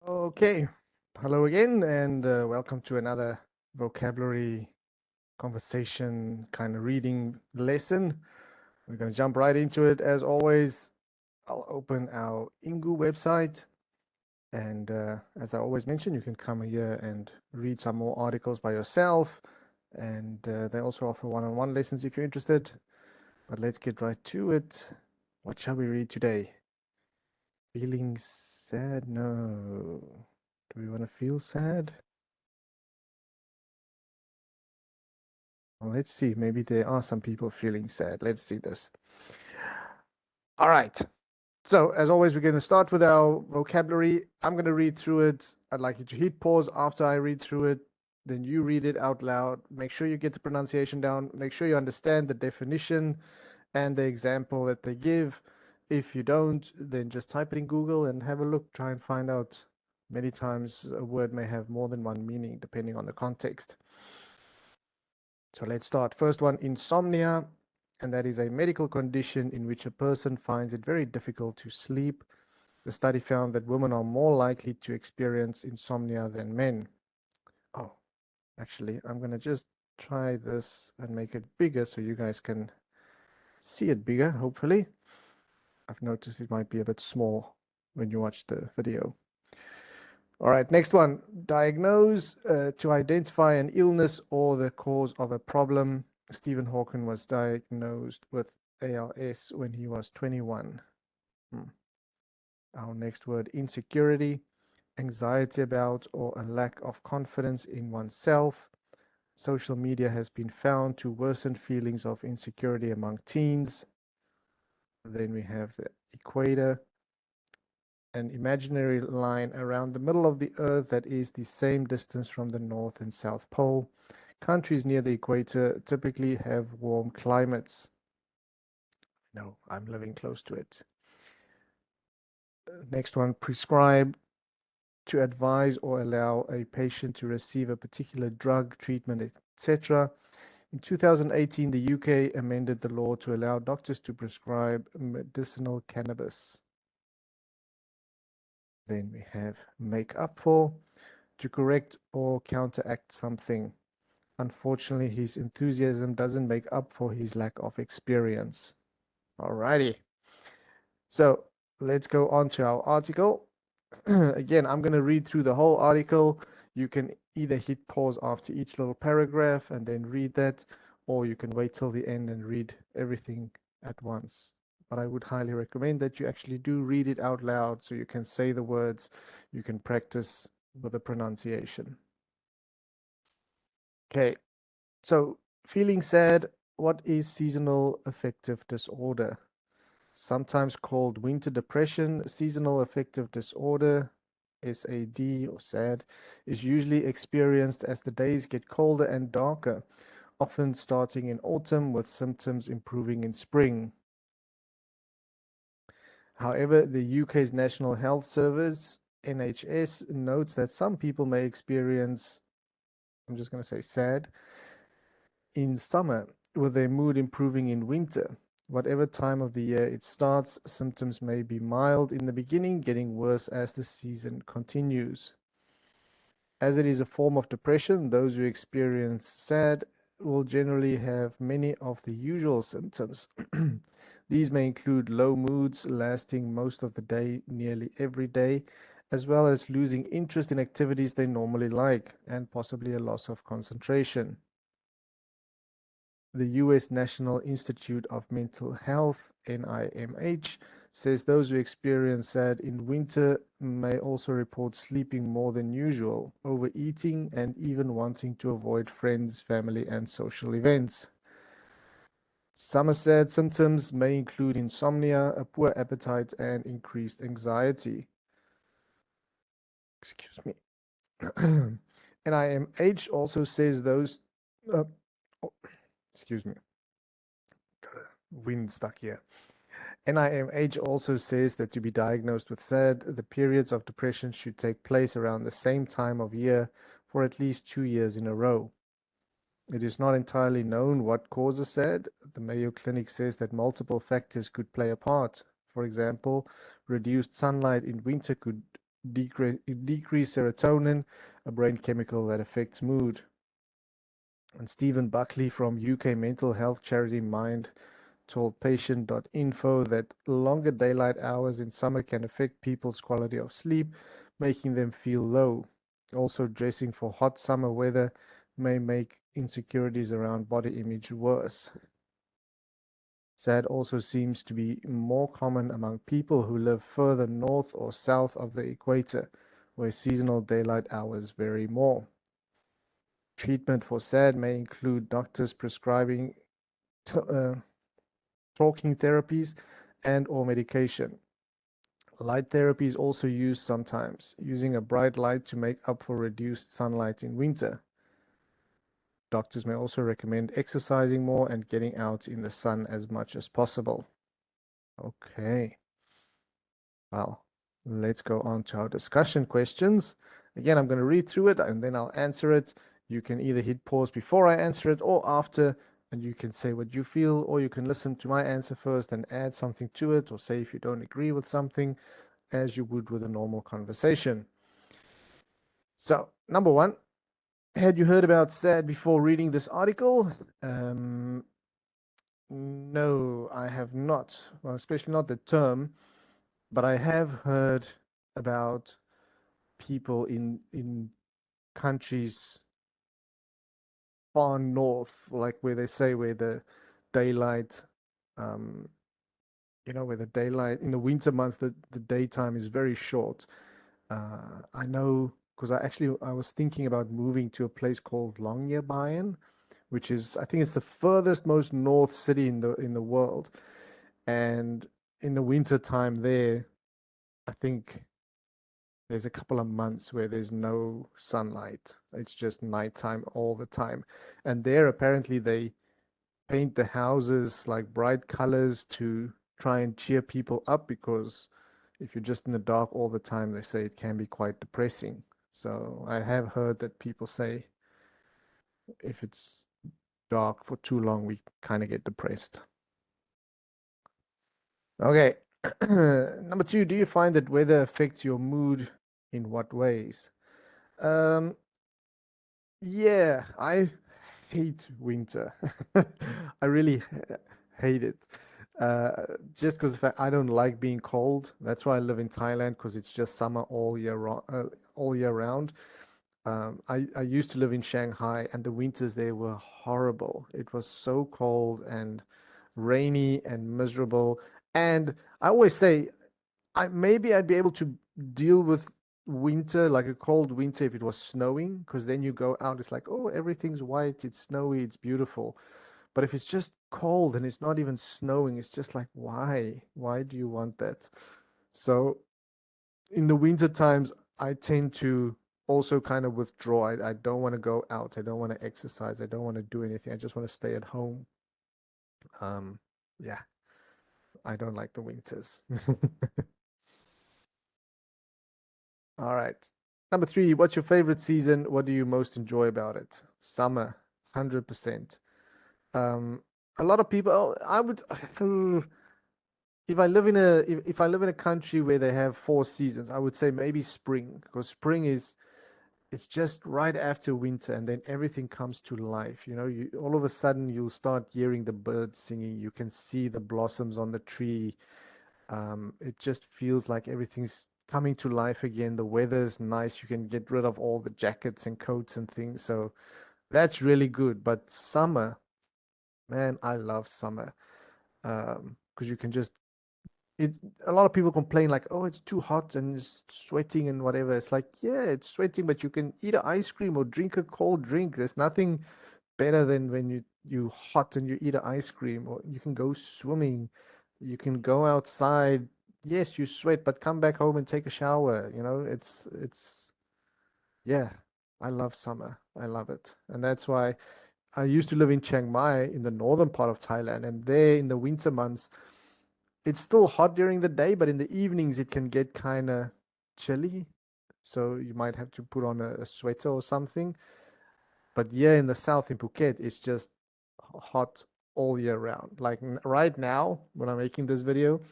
Okay, hello again, and welcome to another vocabulary conversation kind of reading lesson. We're going to jump right into it. As always, I'll open our Ingu website, and as I always mention, you can come here and read some more articles by yourself, and they also offer one-on-one lessons if you're interested. But let's get right to it. What shall we read today? Feeling sad? No. Do we want to feel sad? Well, let's see. Maybe there are some people feeling sad. Let's see this. All right. So, as always, we're going to start with our vocabulary. I'm going to read through it. I'd like you to hit pause after I read through it. Then you read it out loud. Make sure you get the pronunciation down. Make sure you understand the definition and the example that they give. If you don't, then just type it in Google and have a look. Try and find out. Many times a word may have more than one meaning depending on the context. So let's start. First one, insomnia, and that is a medical condition in which a person finds it very difficult to sleep. The study found that women are more likely to experience insomnia than men. Oh, actually, I'm going to just try this and make it bigger so you guys can see it bigger, hopefully. I've noticed it might be a bit small when you watch the video. All right, next one. Diagnose, to identify an illness or the cause of a problem. Stephen Hawking was diagnosed with ALS when he was 21. Our next word, insecurity, anxiety about or a lack of confidence in oneself. Social media has been found to worsen feelings of insecurity among teens. Then we have the equator, an imaginary line around the middle of the Earth that is the same distance from the North and South Pole. Countries near the equator typically have warm climates. No, I'm living close to it. Next one, prescribe, to advise or allow a patient to receive a particular drug, treatment, etc. In 2018, the UK amended the law to allow doctors to prescribe medicinal cannabis. Then we have make up for, to correct or counteract something. Unfortunately, his enthusiasm doesn't make up for his lack of experience. Alrighty. So let's go on to our article. Again, I'm going to read through the whole article. You can either hit pause after each little paragraph and then read that, or you can wait till the end and read everything at once. But I would highly recommend that you actually do read it out loud so you can say the words, you can practice with the pronunciation. Okay, so feeling sad, what is seasonal affective disorder? Sometimes called winter depression, seasonal affective disorder, SAD or SAD, is usually experienced as the days get colder and darker, often starting in autumn with symptoms improving in spring. However, the UK's National Health Service, NHS, notes that some people may experience, I'm just going to say SAD, in summer, with their mood improving in winter. Whatever time of the year it starts, symptoms may be mild in the beginning, getting worse as the season continues. As it is a form of depression, those who experience SAD will generally have many of the usual symptoms. These may include low moods lasting most of the day, nearly every day, as well as losing interest in activities they normally like, and possibly a loss of concentration. The US National Institute of Mental Health, NIMH, says those who experience SAD in winter may also report sleeping more than usual, overeating, and even wanting to avoid friends, family, and social events. Summer SAD symptoms may include insomnia, a poor appetite, and increased anxiety. Excuse me. NIMH also says those. Oh, excuse me. Got a wind stuck here. NIMH also says that to be diagnosed with SAD, the periods of depression should take place around the same time of year for at least 2 years in a row. It is not entirely known what causes SAD. The Mayo Clinic says that multiple factors could play a part. For example, reduced sunlight in winter could decrease serotonin, a brain chemical that affects mood. And Stephen Buckley from UK mental health charity Mind told patient.info that longer daylight hours in summer can affect people's quality of sleep, making them feel low. Also, dressing for hot summer weather may make insecurities around body image worse. SAD also seems to be more common among people who live further north or south of the equator, where seasonal daylight hours vary more. Treatment for SAD may include doctors prescribing talking therapies and or medication. Light therapy is also used sometimes, using a bright light to make up for reduced sunlight in winter. Doctors may also recommend exercising more and getting out in the sun as much as possible. Okay. Well, let's go on to our discussion questions. Again, I'm going to read through it and then I'll answer it. You can either hit pause before I answer it or after, and you can say what you feel, or you can listen to my answer first and add something to it, or say if you don't agree with something, as you would with a normal conversation. So, number one, had you heard about SAD before reading this article? No, I have not. Well, especially not the term, but I have heard about people in countries far north, like where they say where the daylight, um, where the daylight in the winter months, the daytime is very short. I know because I was thinking about moving to a place called Longyearbyen, which is I think it's the furthest most north city in the world, and in the winter time there, I think there's a couple of months where there's no sunlight. It's just nighttime all the time. And there, apparently, they paint the houses like bright colors to try and cheer people up because if you're just in the dark all the time, they say it can be quite depressing. So I have heard that people say if it's dark for too long, we kind of get depressed. Okay. Number two, do you find that weather affects your mood in what ways? Um, Yeah, I hate winter. I really hate it. Just because I don't like being cold. That's why I live in Thailand because it's just summer all year round. I used to live in Shanghai and the winters there were horrible. It was so cold and rainy and miserable. And I always say maybe I'd be able to deal with winter, like a cold winter, if it was snowing, because then you go out, it's like, oh, everything's white, it's snowy, it's beautiful. But if it's just cold and it's not even snowing, it's just like, why? Why do you want that? So in the winter times, I tend to also kind of withdraw. I don't want to go out. I don't want to exercise. I don't want to do anything. I just want to stay at home. Um, yeah, I don't like the winters. All right. Number three, what's your favorite season? What do you most enjoy about it? Summer, 100%. Um, a lot of people, oh, I would, if I live in a country where they have four seasons, I would say maybe spring, because spring is it's just right after winter and then everything comes to life. You all of a sudden you'll start hearing the birds singing, you can see the blossoms on the tree. It just feels like everything's coming to life again. The weather's nice. You can get rid of all the jackets and coats and things. So that's really good. But summer, man, I love summer. Because you can just it a lot of people complain like, oh, it's too hot and it's sweating and whatever. It's like, yeah, it's sweating, but you can eat an ice cream or drink a cold drink. There's nothing better than when you hot and you eat an ice cream, or you can go swimming, you can go outside. Yes, you sweat, but come back home and take a shower. It's yeah, I love summer. I love it. And that's why I used to live in Chiang Mai in the northern part of Thailand, and there in the winter months, it's still hot during the day, but in the evenings it can get kind of chilly. So you might have to put on a sweater or something. But yeah, in the south in Phuket, it's just hot all year round. Like right now, when I'm making this video,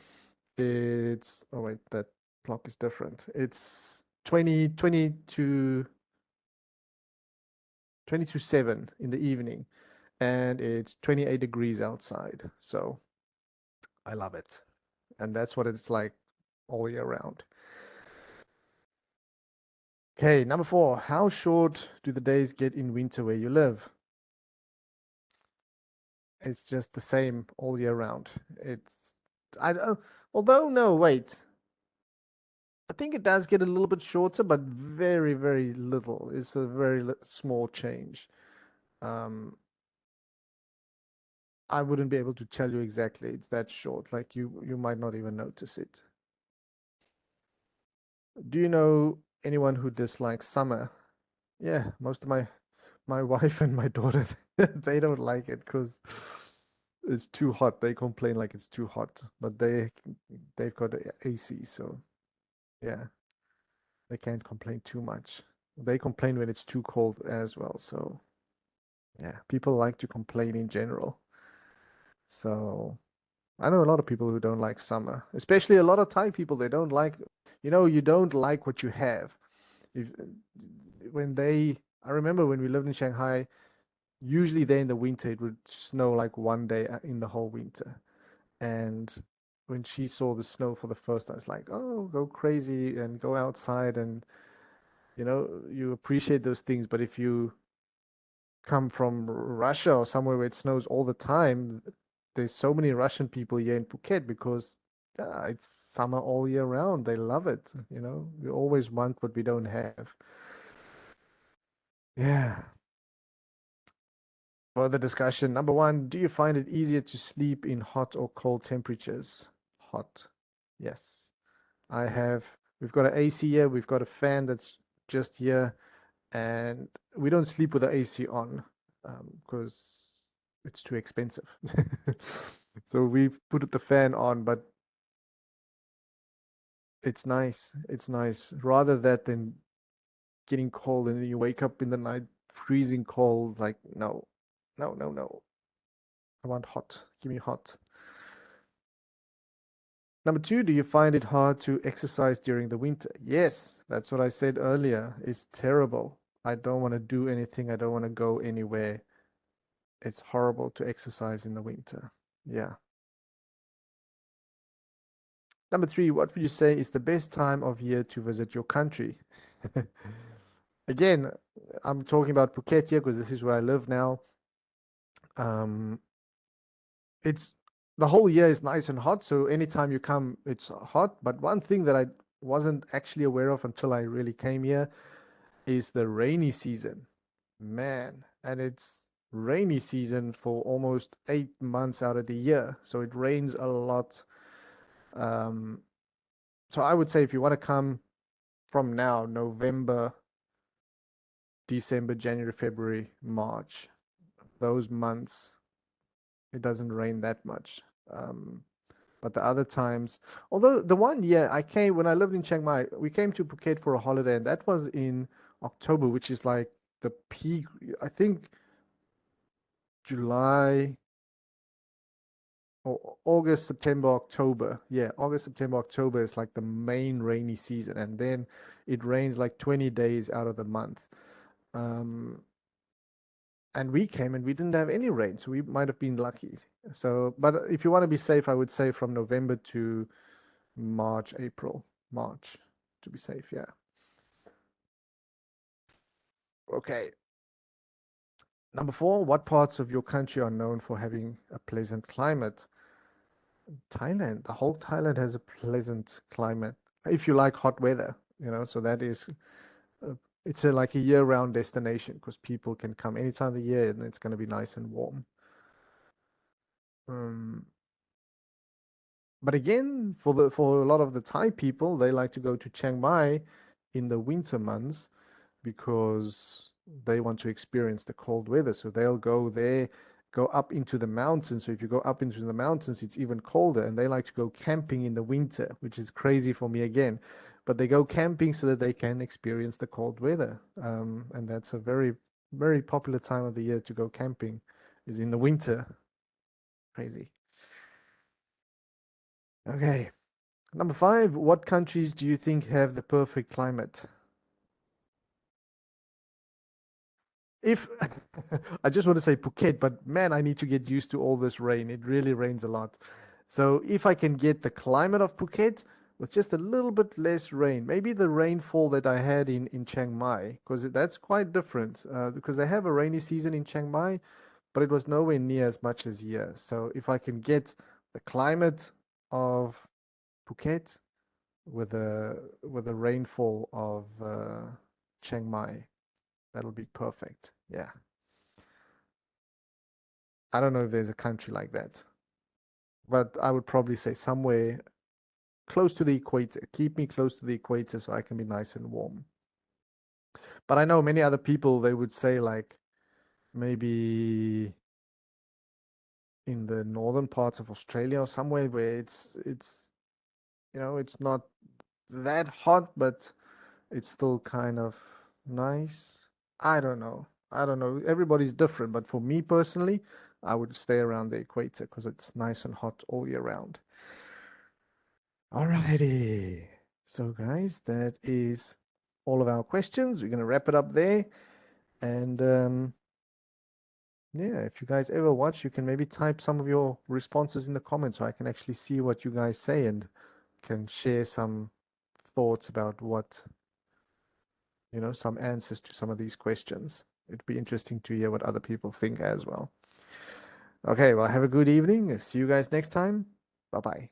it's oh wait, that Clock is different. It's 20 to 7 in the evening, and it's 28 degrees outside. So I love it. And that's what it's like all year round. Okay, number 4. How short do the days get in winter where you live? It's just the same all year round. It's I don't, although no, wait. I think it does get a little bit shorter, but very, very little. It's a very small change. Um, I wouldn't be able to tell you exactly. It's that short. Like you might not even notice it. Do you know anyone who dislikes summer? Yeah, most of my wife and my daughter they don't like it because it's too hot. They complain like it's too hot, but they've got AC, so yeah, they can't complain too much. They complain when it's too cold as well. So yeah, people like to complain in general. So I know a lot of people who don't like summer, especially a lot of Thai people. They don't like, you don't like what you have. If when they, I remember when we lived in Shanghai, usually there in the winter it would snow like one day in the whole winter. And when she saw the snow for the first time, it's like, oh, go crazy and go outside and you appreciate those things. But if you come from Russia or somewhere where it snows all the time, there's so many Russian people here in Phuket because it's summer all year round. They love it. We always want what we don't have. Yeah. Further discussion. Number 1, do you find it easier to sleep in hot or cold temperatures? Hot. Yes. We've got an AC here, we've got a fan that's just here, and we don't sleep with the AC on because it's too expensive. So we put the fan on, but it's nice. It's nice. Rather that than getting cold and then you wake up in the night freezing cold. Like, no, no, no, no. I want hot. Give me hot. Number 2, do you find it hard to exercise during the winter? Yes, that's what I said earlier. It's terrible. I don't want to do anything. I don't want to go anywhere. It's horrible to exercise in the winter. Yeah. Number 3, what would you say is the best time of year to visit your country? Again, I'm talking about Phuket here because this is where I live now. Um, it's the whole year is nice and hot, so anytime you come, it's hot. But one thing that I wasn't actually aware of until I really came here is the rainy season. Man, and it's rainy season for almost 8 months out of the year. So it rains a lot. Um, so I would say if you want to come from now, November, December, January, February, March, those months, it doesn't rain that much. But the other times, although the one year I came when I lived in Chiang Mai, we came to Phuket for a holiday, and that was in October, which is like the peak. I think July or August, September, October. Yeah, August, September, October is like the main rainy season, and then it rains like 20 days out of the month. Um, and we came and we didn't have any rain, so we might have been lucky. So, but if you want to be safe, I would say from November to March, April, March to be safe. Yeah. Okay. Number 4, what parts of your country are known for having a pleasant climate? Thailand. The whole Thailand has a pleasant climate. If you like hot weather, so that is, uh, it's like a year-round destination because people can come any time of the year and it's going to be nice and warm. Um, but again, for a lot of the Thai people, they like to go to Chiang Mai in the winter months because they want to experience the cold weather. So they'll go there, go up into the mountains. So if you go up into the mountains, it's even colder. And they like to go camping in the winter, which is crazy for me again. But they go camping so that they can experience the cold weather. And that's a very, very popular time of the year to go camping, is in the winter. Crazy. Okay. Number 5, what countries do you think have the perfect climate? If I just want to say Phuket, but man, I need to get used to all this rain. It really rains a lot. So if I can get the climate of Phuket with just a little bit less rain, maybe the rainfall that I had in Chiang Mai, because that's quite different. Because they have a rainy season in Chiang Mai, but it was nowhere near as much as here. So if I can get the climate of Phuket with a rainfall of Chiang Mai, that'll be perfect. Yeah. I don't know if there's a country like that, but I would probably say somewhere close to the equator. Keep me close to the equator so I can be nice and warm. But I know many other people, they would say like maybe in the northern parts of Australia or somewhere where it's not that hot, but it's still kind of nice. I don't know. I don't know. Everybody's different, but for me personally, I would stay around the equator because it's nice and hot all year round. Alrighty. So, guys, that is all of our questions. We're going to wrap it up there. And yeah, if you guys ever watch, you can maybe type some of your responses in the comments so I can actually see what you guys say and can share some thoughts about some answers to some of these questions. It'd be interesting to hear what other people think as well. Okay, well, have a good evening. See you guys next time. Bye bye.